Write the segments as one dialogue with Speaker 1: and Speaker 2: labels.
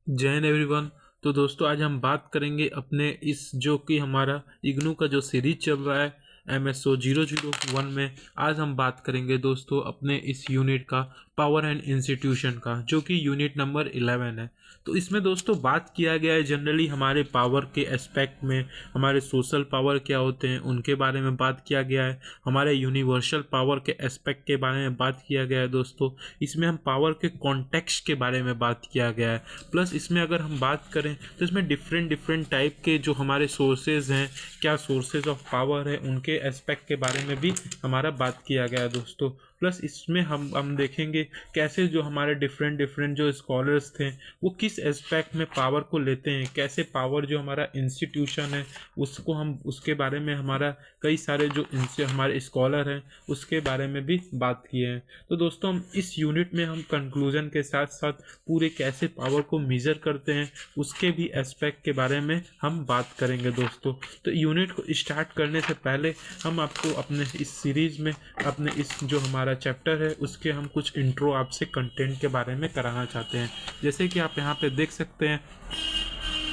Speaker 1: जय हिंद एवरीवन। तो दोस्तों आज हम बात करेंगे अपने इस जो कि हमारा इग्नू का जो सीरीज चल रहा है MSO 001 में। आज हम बात करेंगे दोस्तों अपने इस यूनिट का पावर एंड इंस्टीट्यूशन का, जो कि यूनिट नंबर 11 है। तो इसमें दोस्तों बात किया गया है जनरली हमारे पावर के एस्पेक्ट में, हमारे सोशल पावर क्या होते हैं उनके बारे में बात किया गया है, हमारे यूनिवर्सल पावर के एस्पेक्ट के बारे में बात किया गया है दोस्तों। इसमें हम पावर के कॉन्टेक्स्ट के बारे में बात किया गया है। प्लस इसमें अगर हम बात करें तो इसमें डिफरेंट टाइप के जो हमारे सोर्सेज हैं, क्या सोर्सेज ऑफ पावर है, उनके एस्पेक्ट के बारे में भी हमारा बात किया गया है दोस्तों। प्लस इसमें हम देखेंगे कैसे जो हमारे डिफरेंट जो स्कॉलर्स थे वो किस एस्पेक्ट में पावर को लेते हैं, कैसे पावर जो हमारा इंस्टीट्यूशन है उसको हम उसके बारे में हमारा कई सारे जो इनसे हमारे स्कॉलर हैं उसके बारे में भी बात किए हैं। तो दोस्तों हम इस यूनिट में हम कंक्लूजन के साथ साथ पूरे कैसे पावर को मेज़र करते हैं उसके भी एस्पेक्ट के बारे में हम बात करेंगे दोस्तों। तो यूनिट को स्टार्ट करने से पहले हम आपको अपने इस सीरीज़ में अपने इस जो हमारा चैप्टर है उसके हम कुछ इंट्रो आपसे कंटेंट के बारे में कराना चाहते हैं। जैसे कि आप यहाँ पे देख सकते हैं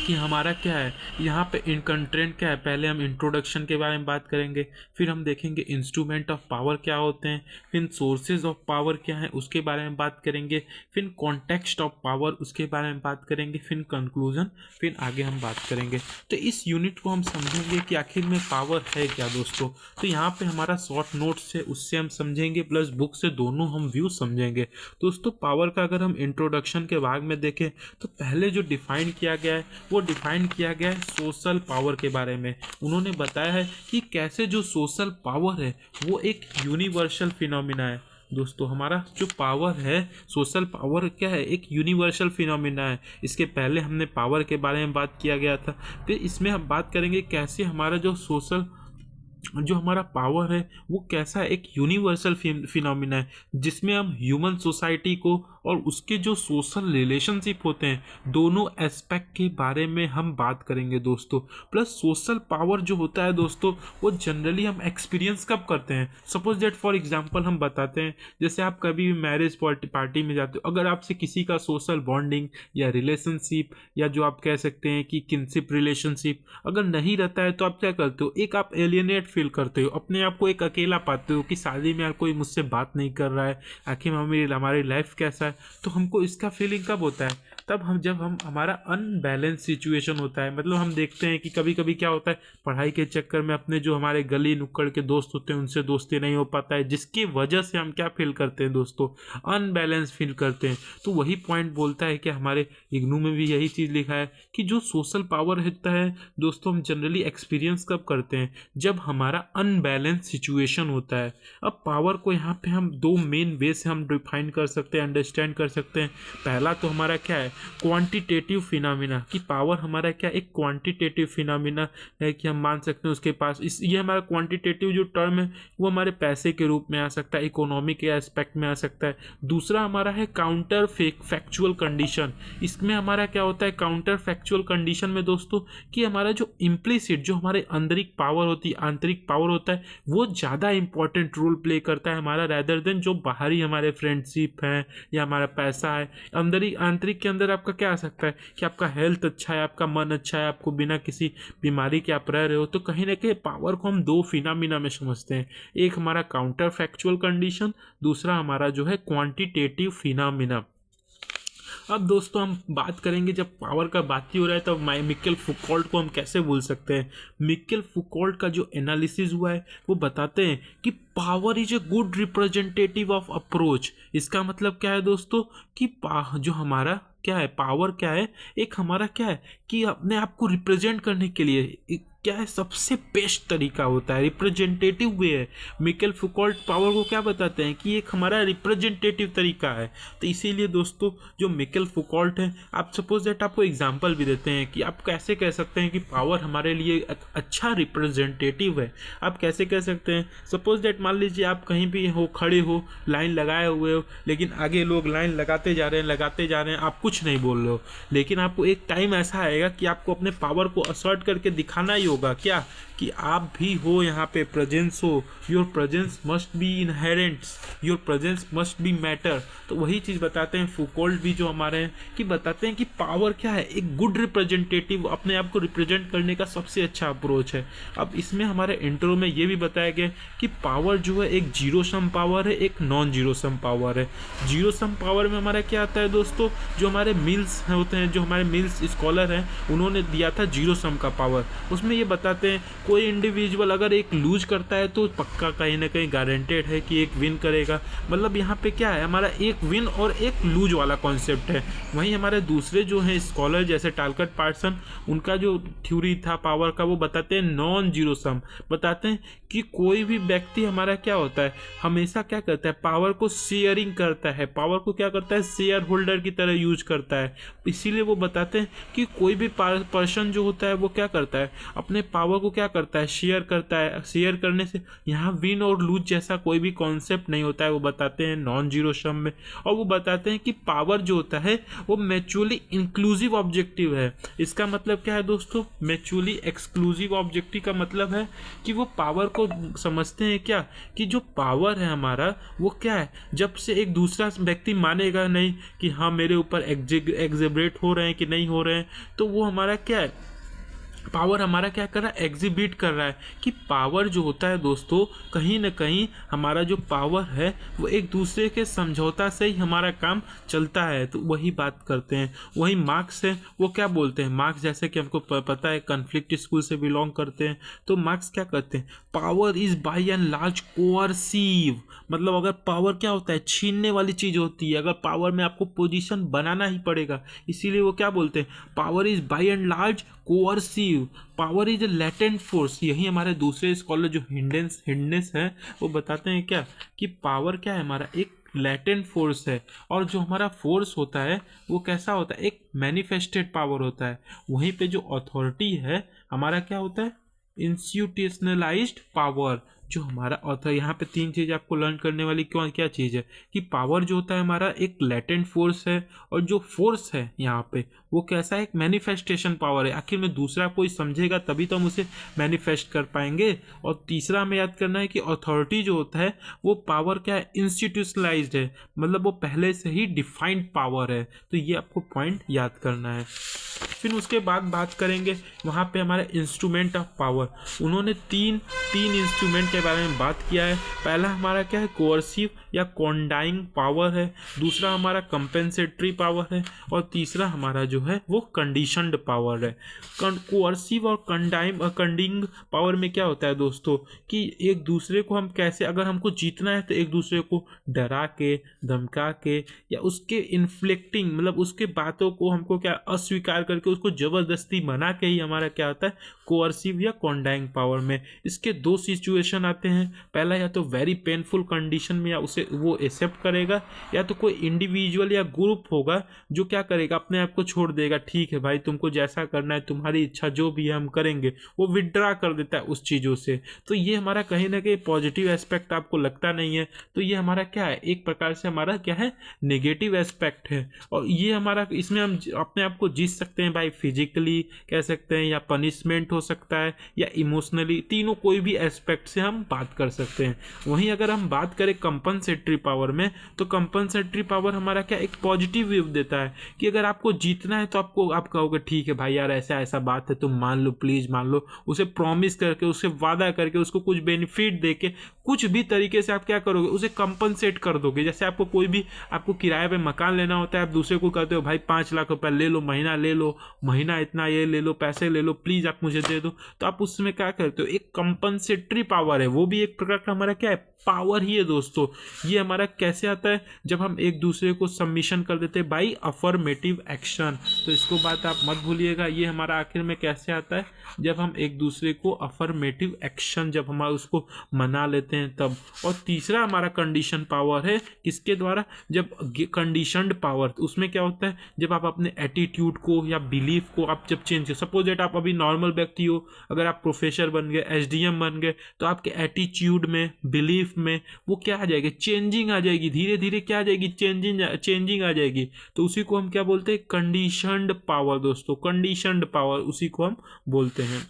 Speaker 1: कि हमारा क्या है यहाँ पे इन कंटेंट क्या है। पहले हम इंट्रोडक्शन के बारे में बात करेंगे, फिर हम देखेंगे इंस्ट्रूमेंट ऑफ पावर क्या होते हैं, फिर सोर्सेज ऑफ पावर क्या है उसके बारे में बात करेंगे, फिर कॉन्टेक्स्ट ऑफ पावर उसके बारे में बात करेंगे, फिर कंक्लूजन, फिर आगे हम बात करेंगे। तो इस यूनिट को हम समझेंगे कि आखिर में पावर है क्या दोस्तों। तो यहाँ पे हमारा शॉर्ट नोट्स है उससे हम समझेंगे, प्लस बुक से दोनों हम व्यू समझेंगे दोस्तों। पावर का अगर हम इंट्रोडक्शन के भाग में देखें तो पहले जो डिफाइन किया गया है वो डिफाइन किया गया है सोशल पावर के बारे में। उन्होंने बताया है कि कैसे जो सोशल पावर है वो एक यूनिवर्सल फिनोमिना है दोस्तों। हमारा जो पावर है सोशल पावर क्या है, एक यूनिवर्सल फिनोमिना है। इसके पहले हमने पावर के बारे में बात किया गया था, फिर इसमें हम बात करेंगे कैसे हमारा जो सोशल जो हमारा पावर है वो कैसा एक यूनिवर्सल फिनोमिना है जिसमें हम ह्यूमन सोसाइटी को और उसके जो सोशल रिलेशनशिप होते हैं दोनों एस्पेक्ट के बारे में हम बात करेंगे दोस्तों। प्लस सोशल पावर जो होता है दोस्तों वो जनरली हम एक्सपीरियंस कब करते हैं। सपोज दैट फॉर एग्जांपल हम बताते हैं, जैसे आप कभी भी मैरिज पार्टी में जाते हो, अगर आपसे किसी का सोशल बॉन्डिंग या रिलेशनशिप या जो आप कह सकते हैं कि किनशिप रिलेशनशिप अगर नहीं रहता है तो आप क्या करते हो, एक आप एलियनेट फील करते हो, अपने आप को एक अकेला पाते हो कि शादी में यार कोई मुझसे बात नहीं कर रहा है, आखिर हमारी लाइफ कैसा है। तो हमको इसका फीलिंग कब होता है, तब हम जब हम हमारा अनबैलेंस सिचुएशन होता है। मतलब हम देखते हैं कि कभी कभी क्या होता है, पढ़ाई के चक्कर में अपने जो हमारे गली नुक्कड़ के दोस्त होते हैं उनसे दोस्ती नहीं हो पाता है, जिसकी वजह से हम क्या फील करते हैं दोस्तों, अनबैलेंस फील करते हैं। तो वही पॉइंट बोलता है कि हमारे इग्नू में भी यही चीज़ लिखा है कि जो सोशल पावर होता है दोस्तों हम जनरली एक्सपीरियंस कब करते हैं, जब हमारा अनबैलेंस सिचुएशन होता है। अब पावर को यहाँ पे हम दो मेन वे से हम डिफाइन कर सकते हैं, अंडरस्टैंड कर सकते हैं। पहला तो हमारा क्या है, क्वांटिटेटिव फिनोमिना, कि पावर हमारा क्या एक क्वांटिटेटिव फिनोमिना है कि हम मान सकते हैं उसके पास ये हमारा क्वांटिटेटिव जो टर्म है वो हमारे पैसे के रूप में आ सकता है, इकोनॉमी के एस्पेक्ट में आ सकता है। दूसरा हमारा है काउंटर फैक्चुअल कंडीशन। इसमें हमारा क्या होता है काउंटर फैक्चुअल कंडीशन में दोस्तों, कि हमारा जो इम्प्लिसिट जो हमारे आंतरिक पावर होती है, आंतरिक पावर होता है वो ज़्यादा इंपॉर्टेंट रोल प्ले करता है हमारा, रैदर देन जो बाहरी हमारे फ्रेंडशिप है या हमारा पैसा है। आंतरिक के अंदर आपका क्या आ सकता है कि आपका हेल्थ अच्छा है, आपका मन अच्छा है, आपको बिना किसी बीमारी के आप रह रहे हो। तो कहीं ना कहीं पावर को हम दो फिनोमिना में समझते हैं, एक हमारा काउंटर फैक्चुअल कंडीशन, दूसरा हमारा जो है क्वांटिटेटिव फिनोमिना। अब दोस्तों हम बात करेंगे, जब पावर का बात ही हो रहा है तब मिक्केल फुकॉल्ट को हम कैसे भूल सकते हैं। मिक्केल फुकॉल्ट का जो एनालिसिस हुआ है वो बताते हैं कि power is a good representative of approach. इसका मतलब क्या है दोस्तों कि जो हमारा क्या है पावर क्या है, एक हमारा क्या है कि अपने आप को रिप्रेजेंट करने के लिए क्या है सबसे बेस्ट तरीका होता है, रिप्रेजेंटेटिव वे है। मिकेल फुकॉल्ट पावर को क्या बताते हैं कि एक हमारा रिप्रेजेंटेटिव तरीका है। तो इसीलिए दोस्तों जो मिकेल फुकॉल्ट है, आप सपोज दैट आपको एग्जांपल भी देते हैं कि आप कैसे कह सकते हैं कि पावर हमारे लिए एक अच्छा रिप्रेजेंटेटिव है। आप कैसे कह सकते हैं, सपोज दैट मान लीजिए आप कहीं भी हो, खड़े हो, लाइन लगाए हुए हो, लेकिन आगे लोग लाइन लगाते जा रहे हैं, आप कुछ नहीं बोल रहे हो, लेकिन आपको एक टाइम ऐसा आएगा कि आपको अपने पावर को असर्ट करके दिखाना ही होगा क्या कि आप भी हो यहाँ पे, प्रेजेंस हो, your presence must be inherents, your presence must be matter. तो वही चीज़ बताते हैं फूकोल्ट भी जो हमारे हैं कि बताते हैं कि पावर क्या है, एक गुड रिप्रेजेंटेटिव, अपने आप को रिप्रेजेंट करने का सबसे अच्छा अप्रोच है। अब इसमें हमारे इंट्रो में ये भी बताया गया कि पावर जो है एक जीरो सम पावर है, एक नॉन जीरो सम पावर है। जीरो सम पावर में हमारा क्या आता है दोस्तों, जो हमारे मिल्स होते हैं, जो हमारे मिल्स स्कॉलर हैं, उन्होंने दिया था जीरो सम का पावर। उसमें ये बताते हैं कोई इंडिविजुअल अगर एक लूज करता है तो पक्का कहीं ना कहीं गारंटेड है कि एक विन करेगा। मतलब यहाँ पे क्या है, हमारा एक विन और एक लूज वाला कॉन्सेप्ट है। वहीं हमारे दूसरे जो हैं स्कॉलर जैसे टालकट पार्सन, उनका जो थ्योरी था पावर का, वो बताते हैं नॉन जीरो सम। बताते हैं कि कोई भी व्यक्ति हमारा क्या होता है, हमेशा क्या करता है, पावर को शेयरिंग करता है, पावर को क्या करता है, शेयर होल्डर की तरह यूज करता है। इसीलिए वो बताते हैं कि कोई भी पर्सन जो होता है वो क्या करता है, अपने पावर को क्या करता है, शेयर करता है। शेयर करने से यहाँ विन और लूज जैसा कोई भी कॉन्सेप्ट नहीं होता है, वो बताते हैं नॉन जीरो सम में। और वो बताते हैं कि पावर जो होता है वो म्यूचुअली इंक्लूसिव ऑब्जेक्टिव है। इसका मतलब क्या है दोस्तों, म्यूचुअली एक्सक्लूसिव ऑब्जेक्टिव का मतलब है कि वो पावर को समझते हैं क्या कि जो पावर है हमारा वो क्या है, जब से एक दूसरा व्यक्ति मानेगा नहीं कि हाँ मेरे ऊपर एग्जिबिट हो रहे हैं कि नहीं हो रहे हैं, तो वो हमारा क्या है, पावर हमारा क्या कर रहा है, एग्जिबिट कर रहा है। कि पावर जो होता है दोस्तों, कहीं ना कहीं हमारा जो पावर है वो एक दूसरे के समझौता से ही हमारा काम चलता है। तो वही बात करते हैं। वही मार्क्स है, वो क्या बोलते हैं, मार्क्स जैसे कि हमको पता है कॉन्फ्लिक्ट स्कूल से बिलोंग करते हैं, तो मार्क्स क्या कहते हैं, power is by and large coercive. मतलब अगर पावर क्या होता है, छीनने वाली चीज़ होती है। अगर पावर में आपको पोजीशन बनाना ही पड़ेगा, इसीलिए वो क्या बोलते हैं, power is by and large coercive, power is a latent force. यही हमारे दूसरे स्कॉलर जो हिंडनेस है वो बताते हैं क्या कि पावर क्या है, हमारा एक लेटेंट फोर्स है। और जो हमारा फोर्स होता है वो कैसा होता है, एक मैनिफेस्टेड पावर होता है। वहीं पे जो अथॉरिटी है हमारा क्या होता है, इंस्टीट्यूशनलाइज्ड पावर। जो हमारा ऑथर, यहाँ पे तीन चीज़ आपको लर्न करने वाली क्या चीज़ है कि पावर जो होता है हमारा एक लेटेंट फोर्स है, और जो फोर्स है यहाँ पे वो कैसा है, एक मैनिफेस्टेशन पावर है। आखिर में दूसरा कोई समझेगा तभी तो हम उसे मैनिफेस्ट कर पाएंगे। और तीसरा हमें याद करना है कि अथॉरिटी जो होता है वो पावर क्या है, इंस्टीट्यूशनलाइज्ड है, मतलब वो पहले से ही डिफाइंड पावर है। तो ये आपको पॉइंट याद करना है। फिर उसके बाद बात करेंगे वहाँ पे हमारे इंस्ट्रूमेंट ऑफ पावर। उन्होंने तीन इंस्ट्रूमेंट के बारे में बात किया है। पहला हमारा क्या है, कोअर्सिव या कॉन्डाइंग पावर है, दूसरा हमारा कंपेंसेटरी पावर है, और तीसरा हमारा जो है वो कंडीशनड पावर है। कोअर्सिव और कंडिंग पावर में क्या होता है दोस्तों कि एक दूसरे को हम कैसे, अगर हमको जीतना है तो एक दूसरे को डरा के, धमका के, या उसके इन्फ्लिक्टिंग, मतलब उसके बातों को हमको क्या अस्वीकार करके उसको जबरदस्ती मना के ही हमारा क्या होता है, कोअर्सिव या कॉन्डाइंग पावर में। इसके दो सिचुएशन आते हैं। पहला या तो वेरी पेनफुल कंडीशन में या उसे वो एक्सेप्ट करेगा, या तो कोई इंडिविजुअल या ग्रुप होगा जो क्या करेगा, अपने आप को छोड़ देगा, ठीक है भाई तुमको जैसा करना है, तुम्हारी इच्छा जो भी है हम करेंगे, वो विड्रा कर देता है उस चीज़ों से। तो ये हमारा कहीं ना कहीं पॉजिटिव एस्पेक्ट आपको लगता नहीं है, तो ये हमारा क्या है, एक प्रकार से हमारा क्या है, नेगेटिव एस्पेक्ट है। और ये हमारा, इसमें हम अपने आप को जीत सकते हैं भाई, फिजिकली कह सकते हैं, या पनिशमेंट हो सकता है, या इमोशनली, तीनों कोई भी एस्पेक्ट से हम बात कर सकते हैं। वहीं अगर हम बात करें कंपनसेटरी पावर में, तो कंपनसेटरी पावर हमारा क्या एक पॉजिटिव व्यू देता है कि अगर आपको जीतना है तो आप कहोगे ठीक है भाई यार ऐसा ऐसा बात है, तुम मान लो, प्लीज मान लो, उसे प्रॉमिस करके, उससे वादा करके, उसको कुछ बेनिफिट देके, कुछ भी तरीके से आप क्या करोगे, उसे कंपनसेट कर दोगे। जैसे आपको कोई भी, आपको किराए पे मकान लेना होता है, आप दूसरे को कहते हो भाई 5 लाख रुपए ले लो, महीना ले लो, महीना इतना ये ले लो, पैसे ले लो, प्लीज आप मुझे दे दो। तो आप उसमें क्या करते हो, एक कंपनसेटरी पावर है, वो भी एक प्रकार का हमारा क्या है, पावर ही है दोस्तों। ये हमारा कैसे आता है, जब हम एक दूसरे को सबमिशन कर देते हैं बाई अफर्मेटिव एक्शन। तो इसको बात आप मत भूलिएगा, ये हमारा आखिर में कैसे आता है, जब हम एक दूसरे को अफर्मेटिव एक्शन, जब हम उसको मना लेते हैं तब। और तीसरा हमारा कंडीशन पावर है, किसके द्वारा, जब कंडीशनड पावर, उसमें क्या होता है, जब आप अपने एटीट्यूड को या बिलीफ को आप जब चेंज, सपोज दैट आप अभी नॉर्मल व्यक्ति हो, अगर आप प्रोफेसर बन गए, एसडीएम बन गए, तो आपके एटीट्यूड में, बिलीफ में वो क्या आ जाएगी, चेंजिंग आ जाएगी, धीरे धीरे क्या आ जाएगी, चेंजिंग आ जाएगी। तो उसी को हम क्या बोलते हैं, कंडीशनड पावर दोस्तों, कंडीशनड पावर उसी को हम बोलते हैं।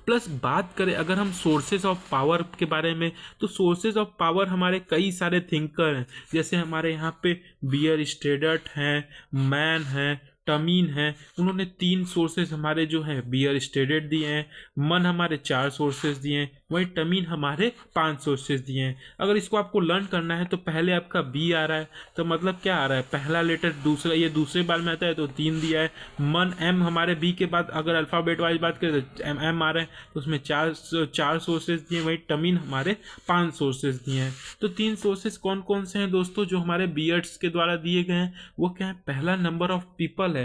Speaker 1: प्लस बात करें अगर हम सोर्सेज ऑफ पावर के बारे में, तो सोर्सेज ऑफ पावर हमारे कई सारे थिंकर हैं। जैसे हमारे यहाँ पे बियर स्टेडर्ट हैं, मैन हैं, टमीन है, उन्होंने 3 सोर्सेज हमारे जो हैं बियर स्टेडेड दिए हैं, मन हमारे 4 सोर्सेज दिए हैं, वहीं टमीन हमारे 5 सोर्सेज दिए हैं। अगर इसको आपको लर्न करना है तो पहले आपका बी आ रहा है, तो मतलब क्या आ रहा है, पहला लेटर दूसरा, ये दूसरे बार में आता है तो 3 दिया है। मन एम हमारे बी के बाद अगर अल्फ़ाबेट वाइज बात करें तो एम आ रहा है, तो उसमें चार सोर्सेज दिए, वहीं टमीन हमारे 5 सोर्सेज दिए हैं। तो 3 सोर्सेज कौन कौन से हैं दोस्तों जो हमारे बियर्ड्स के द्वारा दिए गए हैं? वो क्या है? पहला नंबर ऑफ पीपल है।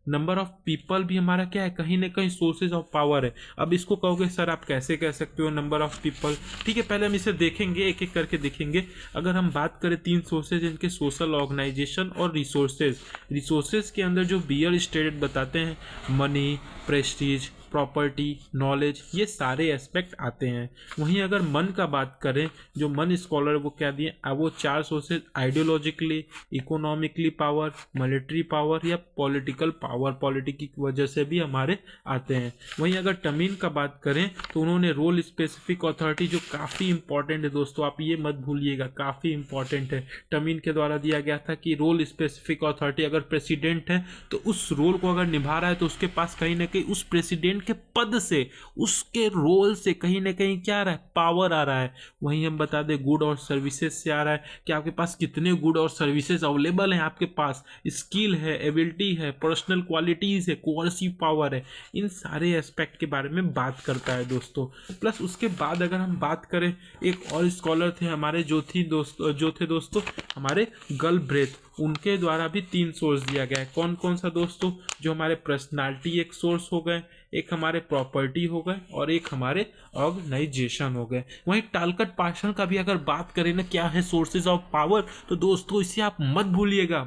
Speaker 1: नंबर ऑफ पीपल भी हमारा क्या है, कहीं ना कहीं सोर्सेज ऑफ पावर है। अब इसको कहोगे सर आप कैसे कह सकते हो नंबर ऑफ पीपल? ठीक है, पहले हम इसे देखेंगे, एक एक करके देखेंगे। अगर हम बात करें 3 सोर्सेज इनके, सोशल ऑर्गेनाइजेशन और रिसोर्सेज के अंदर जो बियर स्टेटेड बताते हैं, मनी, प्रेस्टीज, प्रॉपर्टी, नॉलेज, ये सारे एस्पेक्ट आते हैं। वहीं अगर मन का बात करें, जो मन स्कॉलर वो क्या दिए, वो 4 sources ideologically, economically power, military power या पॉलिटिकल पावर, पॉलिटिक्स की वजह से भी हमारे आते हैं। वहीं अगर टमीन का बात करें तो उन्होंने रोल स्पेसिफिक अथॉरिटी, जो काफ़ी इंपॉर्टेंट है दोस्तों, आप ये मत भूलिएगा, काफ़ी इंपॉर्टेंट है, टमीन के द्वारा दिया गया था कि रोल स्पेसिफिक अथॉरिटी, अगर प्रेसिडेंट है तो उस रोल को अगर निभा रहा है तो उसके पास कहीं ना कहीं उस प्रेसिडेंट के पद से, उसके रोल से कहीं ना कहीं क्या आ रहा है, पावर आ रहा है। वहीं हम बता दें गुड और सर्विसेज से आ रहा है कि आपके पास कितने गुड और सर्विसेज अवेलेबल हैं, आपके पास स्किल है, एबिलिटी है, पर्सनल क्वालिटीज है, कोर्सिव पावर है, इन सारे एस्पेक्ट के बारे में बात करता है दोस्तों। प्लस उसके बाद अगर हम बात करें, एक और स्कॉलर थे हमारे जो थे दोस्तों हमारे गलब्रेथ, उनके द्वारा भी 3 सोर्स दिया गया है। कौन कौन सा दोस्तों? जो हमारे पर्सनालिटी एक सोर्स हो गए, एक हमारे प्रॉपर्टी हो गए और एक हमारे ऑर्गेनाइजेशन हो गए। वहीं टालकट पार्सन का भी अगर बात करें ना, क्या है सोर्सेज ऑफ पावर, तो दोस्तों इसे आप मत भूलिएगा।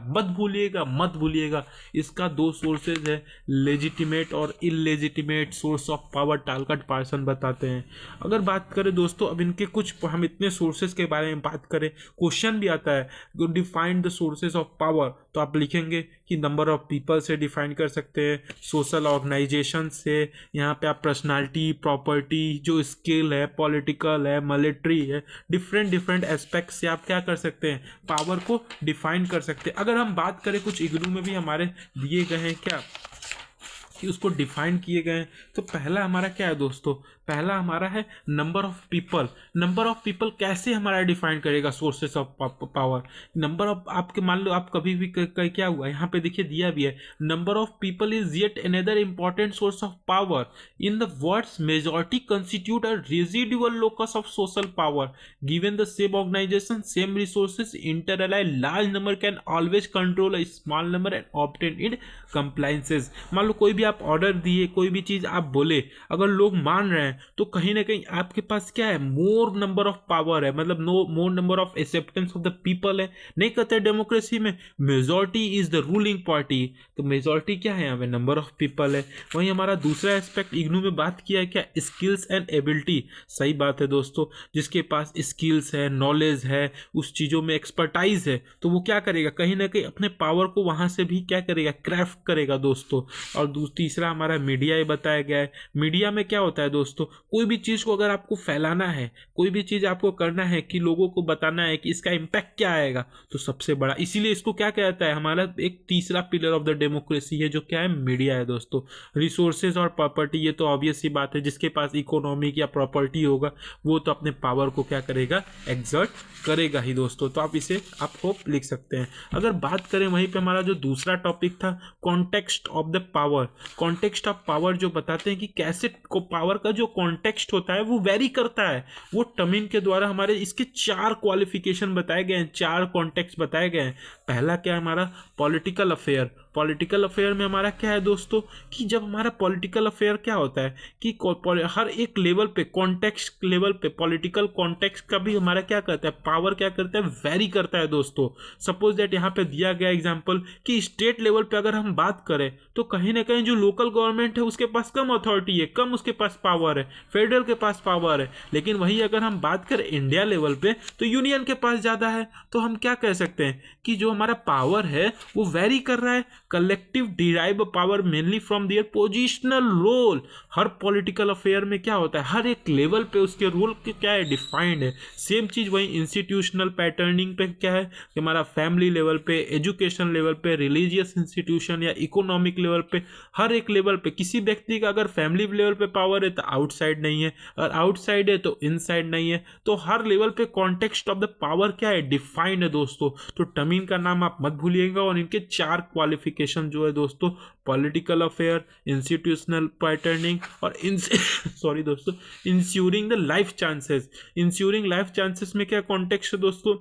Speaker 1: इसका 2 सोर्सेज है, लेजिटिमेट और illegitimate source of power, Talcott Parsons बताते हैं। अगर बात करें दोस्तों, अब इनके कुछ हम इतने सोर्सेज के बारे में बात करें, क्वेश्चन भी आता है define the sources of power, तो आप लिखेंगे कि नंबर ऑफ पीपल से डिफाइन कर सकते हैं, सोशल ऑर्गेनाइजेशन से, यहाँ पे आप पर्सनालिटी, प्रॉपर्टी, जो स्किल है, पॉलिटिकल है, मिलिट्री है, डिफरेंट एस्पेक्ट से आप क्या कर सकते हैं, पावर को डिफाइन कर सकते हैं। अगर हम बात करें, कुछ इग्नू में भी हमारे दिए गए हैं क्या कि उसको डिफाइन किए गए हैं, तो पहला हमारा क्या है दोस्तों, पहला हमारा है number of people. Number of people कैसे हमारा डिफाइन करेगा sources of power? Number of, आपके मान लो आप कभी भी क्या हुआ, यहाँ पे देखिए दिया भी है, number of people is yet another important source of power. In the words majority constitute a residual locus of social power, given the same organisation, same resources, inter alia large number can always control a small number and obtain it compliances. मान लो कोई भी आप order दिए, कोई भी चीज आप बोले, अगर लोग मान रहे हैं तो कहीं ना कहीं आपके पास क्या है, मोर नंबर ऑफ पावर है, मतलब मोर number of acceptance of the people है। नहीं कहते डेमोक्रेसी में majority is the ruling party, तो मेजॉरिटी क्या है यहाँ पे, नंबर ऑफ पीपल है। वहीं हमारा दूसरा एस्पेक्ट इग्नू में बात किया है क्या, स्किल्स एंड एबिलिटी। सही बात है दोस्तों, जिसके पास स्किल्स है, नॉलेज है, उस चीज़ों में एक्सपर्टाइज है, तो वो क्या करेगा, कहीं ना कहीं अपने पावर को वहाँ से भी क्या करेगा, क्राफ्ट करेगा दोस्तों। और तीसरा हमारा मीडिया ही बताया गया है। मीडिया में क्या होता है दोस्तों, कोई भी चीज़ को अगर आपको फैलाना है, कोई भी चीज़ आपको करना है कि लोगों को बताना है कि इसका इम्पैक्ट क्या आएगा, तो सबसे बड़ा, इसीलिए इसको क्या कहता है, हमारा एक तीसरा पिलर ऑफ द डेमोक्रेसी है जो क्या है, मीडिया है दोस्तों। रिसोर्सेज और प्रॉपर्टी, ये तो ऑब्वियस ही बात है, जिसके पास इकोनॉमिक या प्रॉपर्टी होगा वो तो अपने पावर को क्या करेगा, एक्सर्ट करेगा ही दोस्तों। तो आप इसे आप होप लिख सकते हैं। अगर बात करें वहीं पे हमारा जो दूसरा टॉपिक था, context of the power. Context of power जो बताते हैं कि कैसे को पावर का जो कॉन्टेक्स्ट होता है वो वेरी करता है, वो टमीन के द्वारा हमारे इसके 4 क्वालिफिकेशन बताए गए हैं, 4 कॉन्टेक्स्ट बताए गए हैं। पहला क्या है हमारा, पॉलिटिकल अफेयर। पॉलिटिकल अफेयर में हमारा क्या है दोस्तों, कि जब हमारा पॉलिटिकल अफेयर क्या होता है कि हर एक लेवल पे, कॉन्टेक्स्ट लेवल पे, पॉलिटिकल कॉन्टेक्स्ट का भी हमारा क्या करता है, पावर क्या करता है, वेरी करता है दोस्तों। सपोज दैट यहाँ पे दिया गया एग्जांपल कि स्टेट लेवल पे अगर हम बात करें तो कहीं ना कहीं जो लोकल गवर्नमेंट है उसके पास कम अथॉरिटी है, कम उसके पास पावर है, फेडरल के पास पावर है। लेकिन वही अगर हम बात करें इंडिया लेवल पे तो यूनियन के पास ज़्यादा है। तो हम क्या कह सकते हैं कि जो हमारा पावर है वो वेरी कर रहा है, collective derive power mainly from their positional role. हर पॉलिटिकल अफेयर में क्या होता है, हर एक लेवल पे उसके रोल क्या है डिफाइंड है। सेम चीज़ वही इंस्टीट्यूशनल पैटर्निंग पे क्या है कि हमारा फैमिली लेवल पे, एजुकेशन लेवल पे, रिलीजियस इंस्टीट्यूशन या इकोनॉमिक लेवल पे, हर एक लेवल पे किसी व्यक्ति का अगर फैमिली लेवल पे पावर है तो आउटसाइड नहीं है, और आउटसाइड है तो इनसाइड नहीं है। तो हर लेवल पे कॉन्टेक्स्ट ऑफ द पावर क्या है डिफाइंड है दोस्तों। तो टमीन का नाम आप मत भूलिएगा, और इनके 4 क्वालिफिकेशन जो है दोस्तों, पॉलिटिकल अफेयर, इंस्टीट्यूशनल पैटर्निंग और सॉरी दोस्तों, ensuring the life chances. Ensuring life chances में क्या कॉन्टेक्स्ट है दोस्तों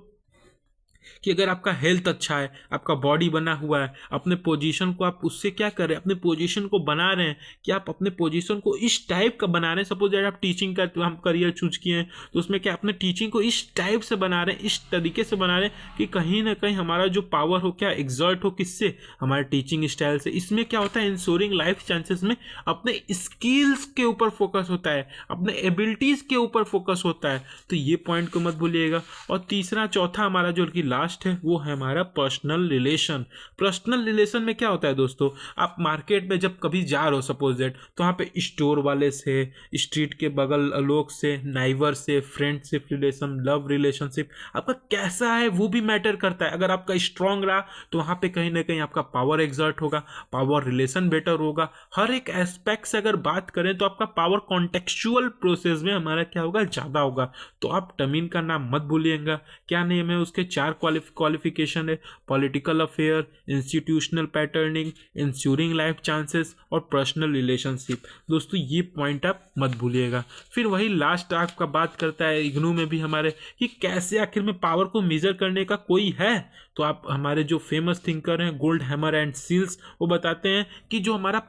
Speaker 1: कि अगर आपका हेल्थ अच्छा है, आपका बॉडी बना हुआ है, अपने पोजीशन को आप उससे क्या कर रहे हैं, अपने पोजीशन को बना रहे हैं कि आप अपने पोजीशन को इस टाइप का बना रहे हैं। सपोज दैट आप टीचिंग का हम करियर चूज किए हैं, तो उसमें क्या अपने टीचिंग को इस टाइप से बना रहे हैं, इस तरीके से बना रहे हैं कि कहीं ना कहीं हमारा जो पावर हो क्या एग्जर्ट हो किससे, हमारे टीचिंग स्टाइल से। इसमें क्या होता है, इंश्योरिंग लाइफ चांसेस में अपने स्किल्स के ऊपर फोकस होता है, अपने एबिलिटीज के ऊपर फोकस होता है। तो ये पॉइंट को मत भूलिएगा। और तीसरा चौथा हमारा जो कि लास्ट है वो है हमारा पर्सनल रिलेशन। पर्सनल रिलेशन में क्या होता है दोस्तों, आप मार्केट में जब कभी जा रहे हो सपोज दैट, तो वहाँ पे स्टोर वाले से, स्ट्रीट के बगल लोग से, नाइबर से, फ्रेंडशिप रिलेशन, लव रिलेशनशिप आपका कैसा है वो भी मैटर करता है। अगर आपका स्ट्रांग रहा तो वहाँ पे कहीं ना कहीं आपका पावर एग्जर्ट होगा, पावर रिलेशन बेटर होगा। हर एक एस्पेक्ट से अगर बात करें तो आपका पावर कॉन्टेक्चुअल प्रोसेस में हमारा क्या होगा, ज़्यादा होगा। तो आप टमीन का नाम मत भूलिएगा। क्या नेम है उसके, 4 क्वालिफिकेशन है, political affair, institutional patterning, ensuring life chances और पर्सनल रिलेशनशिप। दोस्तों ये पॉइंट आप मत भूलिएगा। फिर वही लास्ट आपका बात करता है इग्नू में भी हमारे कि कैसे आखिर में पावर को मेजर करने का कोई है। तो आप हमारे जो फेमस थिंकर हैं गोल्डहैमर एंड सील्स, वो बताते हैं कि जो हमारा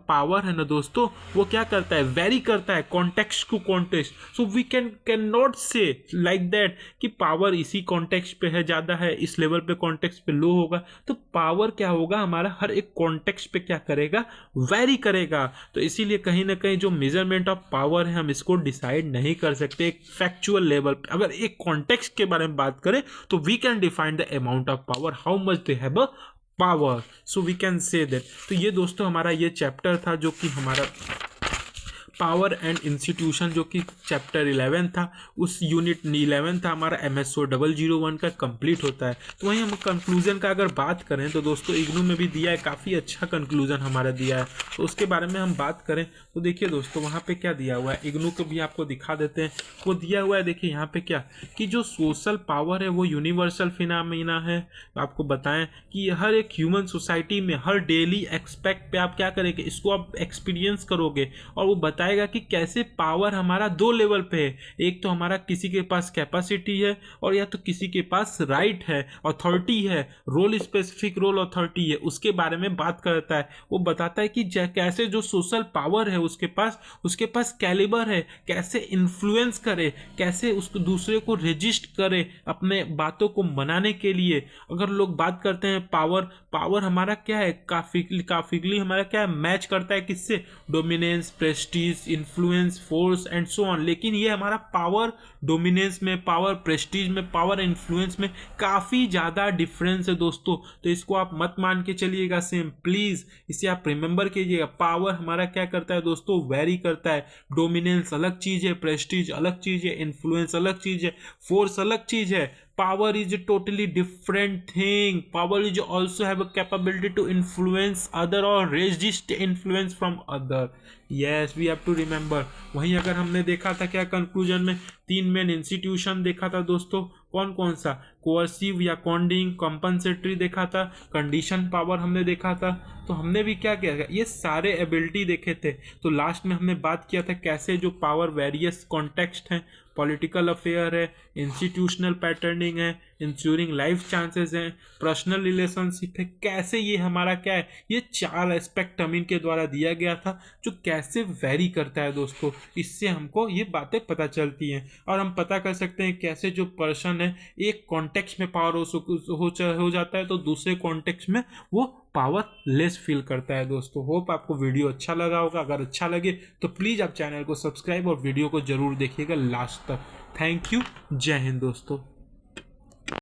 Speaker 1: पावर है ना दोस्तों, वो क्या करता है, वेरी करता है context to context. So we can not say like that कि पावर इसी कॉन्टेक्स्ट पे है ज़्यादा है, इस लेवल पे कॉन्टेक्स्ट पे लो होगा। तो पावर क्या होगा हमारा हर एक कॉन्टेक्स्ट पे क्या करेगा, वेरी करेगा। तो इसीलिए कहीं ना कहीं जो मेजरमेंट ऑफ पावर है हम इसको डिसाइड नहीं कर सकते एक फैक्चुअल लेवल पे। अगर एक कॉन्टेक्स्ट के बारे में बात करें तो we can define the amount of power, how much they have a power, so we can say that. तो ये दोस्तों हमारा ये चैप्टर था जो कि हमारा पावर एंड इंस्टीट्यूशन जो कि चैप्टर 11 था, उस यूनिट 11 था हमारा MSO 001 का कंप्लीट होता है। तो वहीं हम कंक्लूजन का अगर बात करें तो दोस्तों इग्नू में भी दिया है, काफ़ी अच्छा कंक्लूजन हमारा दिया है। तो उसके बारे में हम बात करें तो देखिए दोस्तों वहाँ पे क्या दिया हुआ है, इग्नू को भी आपको दिखा देते हैं। वो दिया हुआ है देखिए यहाँ पे क्या कि जो सोशल पावर है वो यूनिवर्सल फिनोमेना है। आपको बताएं कि हर एक ह्यूमन सोसाइटी में हर डेली एक्सपेक्ट पे आप क्या करेंगे, इसको आप एक्सपीरियंस करोगे और वो बताएगा कि कैसे पावर हमारा 2 लेवल पे है। एक तो हमारा किसी के पास कैपेसिटी है और या तो किसी के पास राइट है, अथॉरिटी है, रोल स्पेसिफिक रोल अथॉरिटी है, उसके बारे में बात करता है। वो बताता है कि कैसे जो सोशल पावर है उसके पास कैलिबर है, कैसे इन्फ्लुएंस करे, कैसे उसको दूसरे को रजिस्ट करे अपने बातों को मनाने के लिए। अगर लोग बात करते हैं पावर हमारा क्या है, काफिकली हमारा क्या है, मैच करता है किससे, dominance, Prestige, influence, force and so on. लेकिन ये हमारा पावर डोमिनेंस में, पावर प्रेस्टीज में, पावर इन्फ्लुएंस में काफ़ी ज़्यादा डिफरेंस है दोस्तों। तो इसको आप मत मान के चलिएगा सेम, प्लीज़ इसे आप रिमेंबर कीजिएगा। पावर हमारा क्या करता है दोस्तों, वेरी करता है। डोमिनेंस अलग चीज़ है, प्रेस्टीज अलग चीज़ है, इन्फ्लुएंस अलग चीज़ है, फोर्स अलग चीज़ है। Power is a totally different thing. Power is also have a capability to influence other or resist influence from other. Yes, we have to remember. वहीं अगर हमने देखा था क्या कंक्लूजन में 3 मेन इंस्टीट्यूशन देखा था दोस्तों, कौन कौन सा, कोअर्सिव या कॉन्डिंग, कॉम्पनसेटरी देखा था, कंडीशन पावर हमने देखा था। तो हमने भी क्या किया था, ये सारे एबिलिटी देखे थे। तो लास्ट में हमने बात किया था कैसे जो पावर वेरियस कॉन्टेक्स्ट हैं, पॉलिटिकल अफेयर है, इंस्टीट्यूशनल पैटर्निंग है, इंश्योरिंग लाइफ चांसेस हैं, पर्सनल रिलेशनशिप है, कैसे ये हमारा क्या है, ये 4 एस्पेक्ट हम इनके द्वारा दिया गया था जो कैसे वेरी करता है दोस्तों। इससे हमको ये बातें पता चलती हैं और हम पता कर सकते हैं कैसे जो पर्सन है एक कॉन्टेक्स्ट में पावर हो जाता है तो दूसरे कॉन्टेक्स्ट में वो पावर लेस फील करता है दोस्तों। होप आपको वीडियो अच्छा लगा होगा। अगर अच्छा लगे तो प्लीज़ आप चैनल को सब्सक्राइब और वीडियो को ज़रूर देखिएगा लास्ट तक। थैंक यू, जय हिंद दोस्तों।